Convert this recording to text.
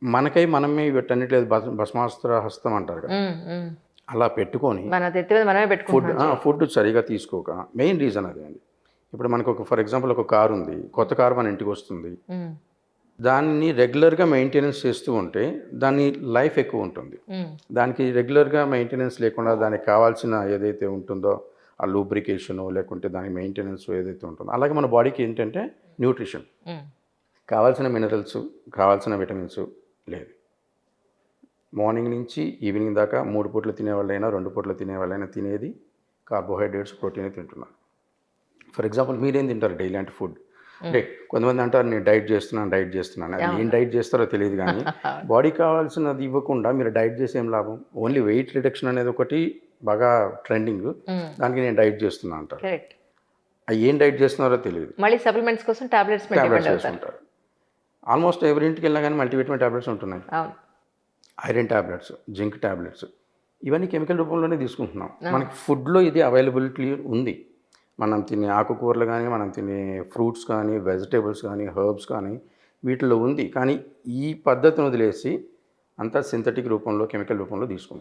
మనకై మనమే వీటన్నిటి లేదు భస్మాసుర హస్తం అంటారు కదా! హ్మ్. హ్మ్. అలా పెట్టుకొని మన నెత్తి మీద మనమే పెట్టుకుంటున్నాం చేయి. ఫుడ్ సరిగ్గా తీసుకోక మెయిన్ రీజన్ అదే అండి. ఇప్పుడు మనకు ఫర్ ఎగ్జాంపుల్ ఒక కార్ ఉంది. కొత్త కార్ మన ఇంటికొస్తుంది. హ్మ్. దాన్ని రెగ్యులర్‌గా మెయింటెనెన్స్ చేస్తూ ఉంటే దాని లైఫ్ ఎక్కువ ఉంటుంది. హ్మ్. దానికి రెగ్యులర్‌గా మెయింటెనెన్స్ లేకుండా దానికి కావాల్సిన ఏదైతే ఉంటుందో ఆ లూబ్రికేషనో లేకుంటే దాని మెయింటెనెన్స్ ఏదైతే ఉంటుందో అలాగే మన బాడీకి ఏంటంటే న్యూట్రిషన్ హ్మ్. కావాల్సిన మినరల్స్, కావాల్సిన విటమిన్స్ లేదు. మార్నింగ్ నుంచి ఈవినింగ్ దాకా 3 పూటలు తినేవాళ్ళైనా, 2 పూటలు తినేవాళ్ళైనా తినేది కార్బోహైడ్రేట్స్, ప్రోటీనే తింటున్నారు. ఫర్ ఎగ్జాంపుల్ మీరేం తింటారు డైలీ అంటే ఫుడ్? అంటే హ్మ్. కొంతమంది అంటారు నేను డైట్ చేస్తున్నాను. అది ఏం అవును. డైట్ చేస్తారో తెలీదు గానీ, అవును. బాడీకి కావాల్సినది ఇవ్వకుండా మీరు డైట్ చేసి ఏం లాభం? ఓన్లీ వెయిట్ రిడక్షన్ అనేది ఒకటి బాగా ట్రెండింగు. హ్మ్. దానికి నేను డైట్ చేస్తున్నా అంటారు. కరెక్ట్. ఏం డైట్ చేస్తున్నారో తెలీదు. మళ్ళీ సప్లిమెంట్స్ కోసం టాబ్లెట్స్ మీద డిపెండ్ టాబ్లెట్స్ అవుతారు. వేసుకుంటారు. ఆల్మోస్ట్ ఎవరి ఇంటికెళ్ళినా గానీ మల్టీవిటమిన్ టాబ్లెట్స్ ఉంటున్నాయి. అవును. ఐరన్ టాబ్లెట్స్, జింక్ టాబ్లెట్స్ ఇవన్నీ కెమికల్ రూపంలోనే తీసుకుంటున్నాం. అవును. మనకి ఫుడ్‌లో ఇది అవైలబిలిటీ ఉంది. మనం తినే ఆకుకూరలు గానీ, మనం తినే ఫ్రూట్స్ కానీ, వెజిటబుల్స్ కానీ, హెర్బ్స్ కానీ వీటిలో ఉంది. కానీ ఈ పద్ధతిని వదిలేసి అంతా సింథటిక్ రూపంలో, కెమికల్ రూపంలో తీసుకుంటున్నాం.